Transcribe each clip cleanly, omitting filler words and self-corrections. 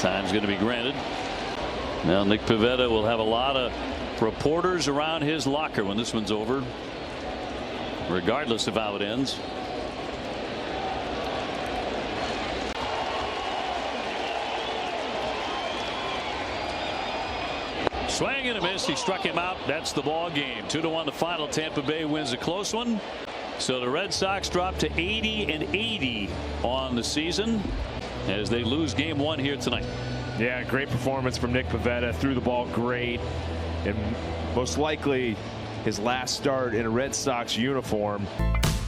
Time's going to be granted. Now Nick Pivetta will have a lot of reporters around his locker when this one's over, regardless of how it ends. Swing and a miss. He struck him out. That's the ball game. 2-1 the final. Tampa Bay wins a close one. So the Red Sox drop to 80-80 on the season as they lose game 1 here tonight. Yeah, great performance from Nick Pivetta. Threw the ball great, and most likely his last start in a Red Sox uniform.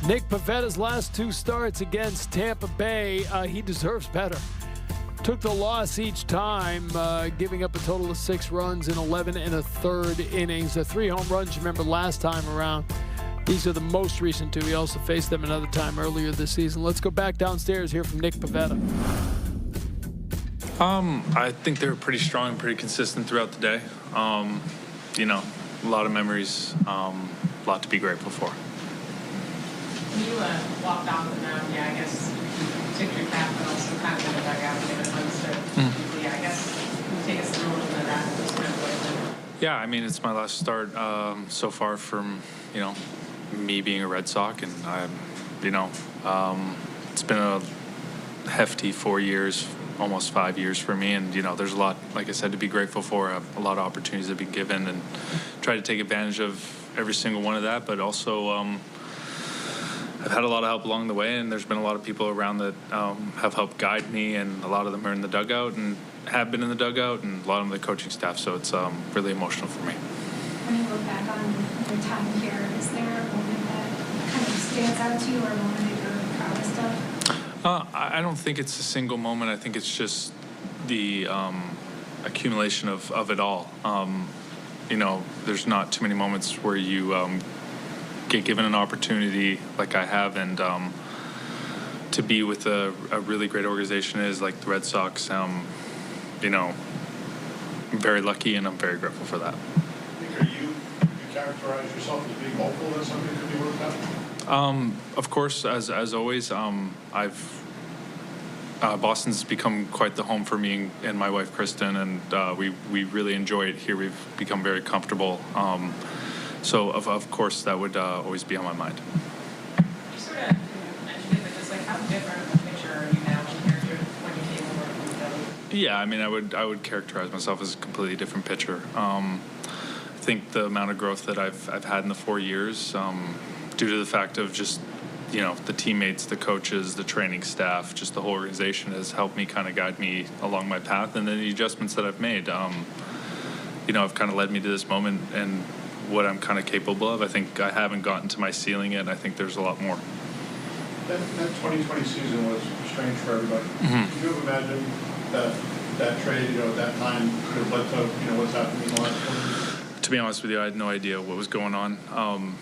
Nick Pivetta's last 2 starts against Tampa Bay, he deserves better. Took the loss each time, giving up a total of 6 runs in 11 1/3 innings. The 3 home runs you remember last time around. These are the most recent 2. He also faced them another time earlier this season. Let's go back downstairs here from Nick Pivetta. I think they were pretty strong, pretty consistent throughout the day. You know, a lot of memories, a lot to be grateful for. When you walked off the mound, I guess took your cap and also kind of in the dugout and it understood. I guess take us through a little bit of that. Yeah, I mean, it's my last start so far from, you know, me being a Red Sox, and it's been a hefty 4 years, almost 5 years for me, and there's a lot, like I said, to be grateful for. A lot of opportunities have been given, and try to take advantage of every single one of that. But also, I've had a lot of help along the way, and there's been a lot of people around that have helped guide me, and a lot of them are in the dugout and have been in the dugout, and a lot of them the coaching staff. So it's really emotional for me. When you look back on your time here, is there a moment that kind of stands out to you, or a moment that you're proudest of? I don't think it's a single moment. I think it's just the accumulation of it all. There's not too many moments where you get given an opportunity like I have, and to be with a really great organization is like the Red Sox. I'm very lucky, and I'm very grateful for that. You characterize yourself as being hopeful that something could be worked out? Of course, as always, Boston's become quite the home for me and my wife Kristen, and we really enjoy it here. We've become very comfortable. So of course that would always be on my mind. You sort of mentioned it, but just like how different of a picture are you now compared to when you came over from the Phillies? Yeah, I mean, I would characterize myself as a completely different pitcher. I think the amount of growth that I've had in the 4 years, due to the fact of just the teammates, the coaches, the training staff, just the whole organization has helped me kind of guide me along my path, and then the adjustments that I've made, have kind of led me to this moment and what I'm kind of capable of. I think I haven't gotten to my ceiling yet, and I think there's a lot more. That 2020 season was strange for everybody. Mm-hmm. Could you have imagined that trade, at that time could have led to what's happening in the last 20 years? To be honest with you, I had no idea what was going on.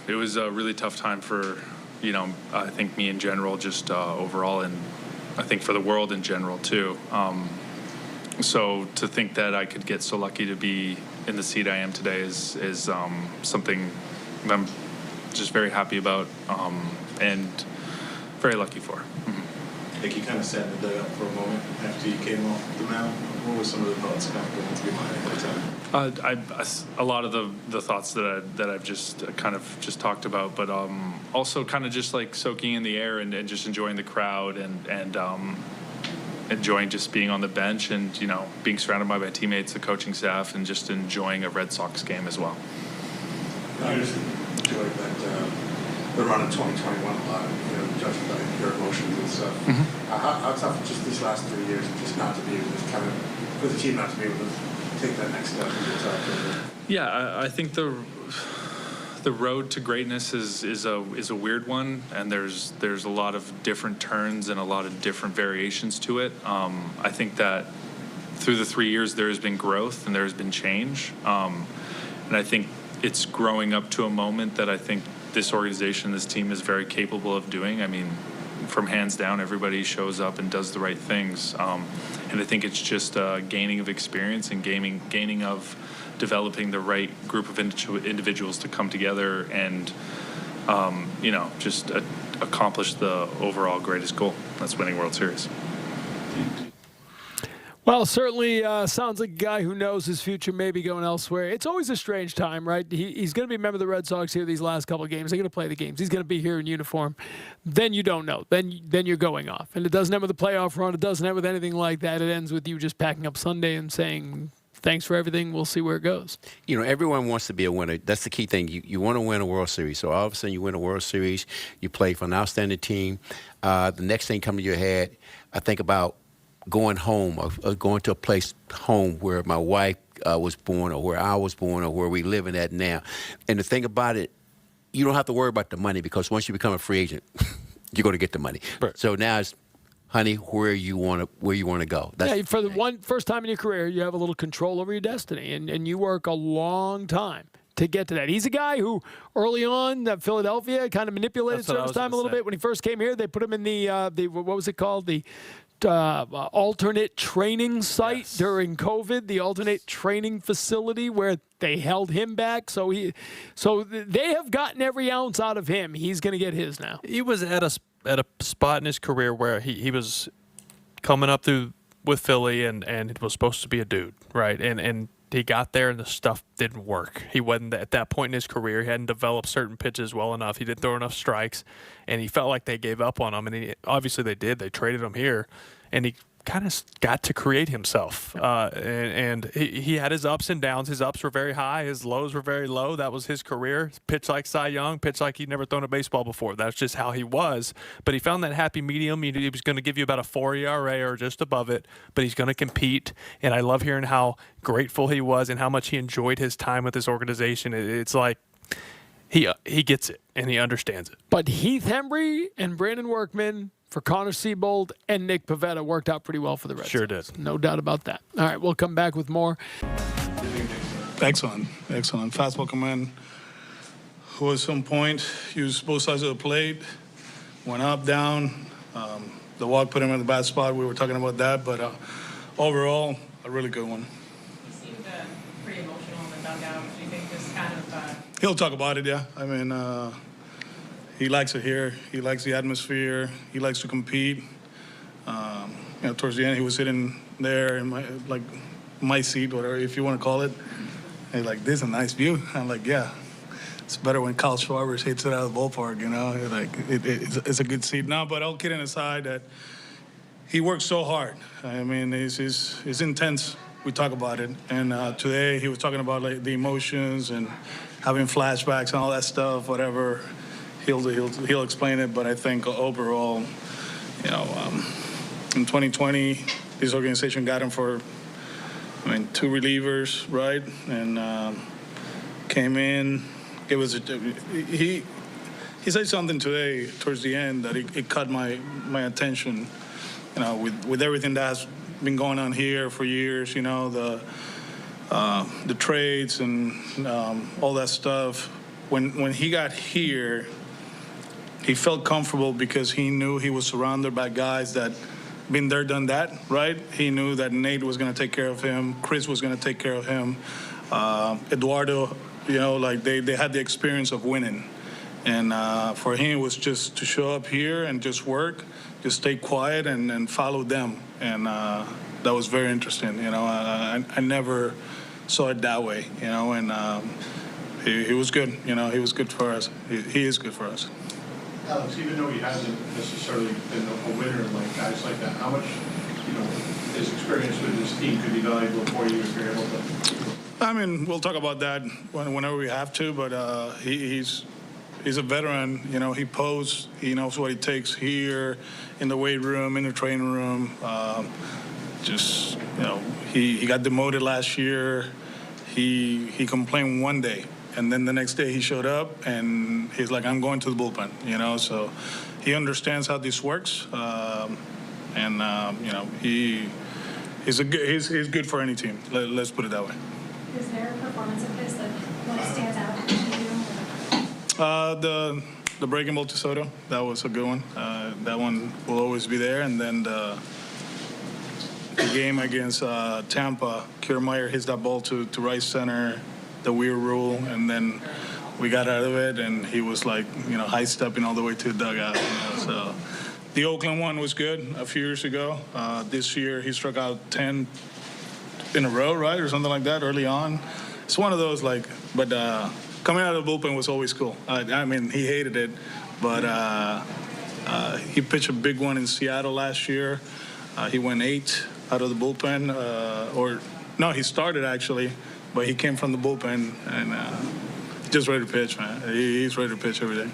It was a really tough time for, I think me in general, just overall, and I think for the world in general too. So to think that I could get so lucky to be in the seat I am today is something I'm just very happy about and very lucky for. Mm-hmm. I think you kind of sat in the dugout for a moment after you came off the mound. What were some of the thoughts kind of going through your mind at that time? A lot of the thoughts that I've just kind of just talked about, but also kind of just like soaking in the air and just enjoying the crowd and enjoying just being on the bench and being surrounded by my teammates, the coaching staff, and just enjoying a Red Sox game as well. I just enjoyed the run in 2021 a lot, judging by your emotions and stuff. Mm-hmm. How tough just these last 3 years, just not to be able to kind of, for the team not to be able to take that next step and get top? Yeah, I think the road to greatness is a weird one, and there's a lot of different turns and a lot of different variations to it. I think that through the 3 years there has been growth and there has been change, and I think it's growing up to a moment that I think this organization, this team is very capable of doing. I mean, from hands down, everybody shows up and does the right things, and I think it's just gaining of experience and gaining of developing the right group of individuals to come together and just accomplish the overall greatest goal. That's winning World Series. Well, certainly sounds like a guy who knows his future may be going elsewhere. It's always a strange time, right? He's going to be a member of the Red Sox here these last couple of games. They're going to play the games. He's going to be here in uniform. Then you don't know. Then you're going off. And it doesn't end with a playoff run. It doesn't end with anything like that. It ends with you just packing up Sunday and saying, thanks for everything. We'll see where it goes. You know, everyone wants to be a winner. That's the key thing. You want to win a World Series. So all of a sudden you win a World Series. You play for an outstanding team. The next thing comes to your head, I think about going home, or going to a place home where my wife was born, or where I was born, or where we living at now. And the thing about it, you don't have to worry about the money, because once you become a free agent, you're going to get the money. Right. So now it's, honey, where you want to go. That's for the first time in your career, you have a little control over your destiny, and you work a long time to get to that. He's a guy who early on at Philadelphia kind of manipulated service time a little bit. When he first came here, they put him in the what was it called? The alternate training site during COVID, the alternate training facility where they held him back. So they have gotten every ounce out of him. He's going to get his now. He was at a spot in his career where he was coming up through with Philly and it was supposed to be a dude, right? And he got there and the stuff didn't work. He wasn't at that point in his career. He hadn't developed certain pitches well enough. He didn't throw enough strikes, and he felt like they gave up on him. And obviously they did. They traded him here, and he kind of got to create himself. And he had his ups and downs. His ups were very high. His lows were very low. That was his career. Pitched like Cy Young. Pitched like he'd never thrown a baseball before. That's just how he was. But he found that happy medium. He was going to give you about a 4 ERA or just above it, but he's going to compete. And I love hearing how grateful he was and how much he enjoyed his time with this organization. It's like he gets it and he understands it. But Heath Hembree and Brandon Workman for Connor Siebold and Nick Pivetta worked out pretty well for the Red Sox. Sure did. No doubt about that. All right, we'll come back with more. Excellent. Fastball command. Who at some point used both sides of the plate, went up, down. The walk put him in the bad spot. We were talking about that, but overall, a really good one. He seemed pretty emotional in the dugout. Do you think this kind of... He'll talk about it, yeah. I mean, he likes it here. He likes the atmosphere. He likes to compete. Towards the end, he was sitting there in my seat, whatever, if you want to call it. And he's like, this is a nice view. I'm like, yeah. It's better when Kyle Schwarber hits it out of the ballpark, you know. It's a good seat. No, but all kidding aside, that he works so hard. I mean, it's intense. We talk about it. And today he was talking about the emotions and having flashbacks and all that stuff, whatever. He'll explain it, but I think overall, in 2020, this organization got him for, 2 relievers, right? And came in. It was he said something today towards the end that it caught my attention. With everything that's been going on here for years, the trades and all that stuff. When he got here, he felt comfortable because he knew he was surrounded by guys that been there, done that, right? He knew that Nate was going to take care of him. Chris was going to take care of him. Eduardo, they had the experience of winning. And for him, it was just to show up here and just work, just stay quiet and follow them. And that was very interesting. I never saw it that way, and he was good. He was good for us. He is good for us. Alex, even though he hasn't necessarily been a winner like guys like that, how much, his experience with his team could be valuable for you if you're able to? We'll talk about that whenever we have to, but he's a veteran. He posed. He knows what it takes here, in the weight room, in the training room. He got demoted last year. He complained one day. And then the next day he showed up and he's like, I'm going to the bullpen, so he understands how this works. He's good for any team. Let's put it that way. Is there a performance of his that stands out to you? The breaking ball to Soto, that was a good one. That one will always be there. And then the game against Tampa, Kiermaier hits that ball to right center, the weird rule, and then we got out of it, and he was high stepping all the way to the dugout. So The Oakland one was good a few years ago. This year he struck out 10 in a row, right, or something like that early on. It's one of those, like, but coming out of the bullpen was always cool. I mean, he hated it, but he pitched a big one in Seattle last year. He went 8 out of the bullpen, no, he started actually, but he came from the bullpen and just ready to pitch, man. He's ready to pitch every day.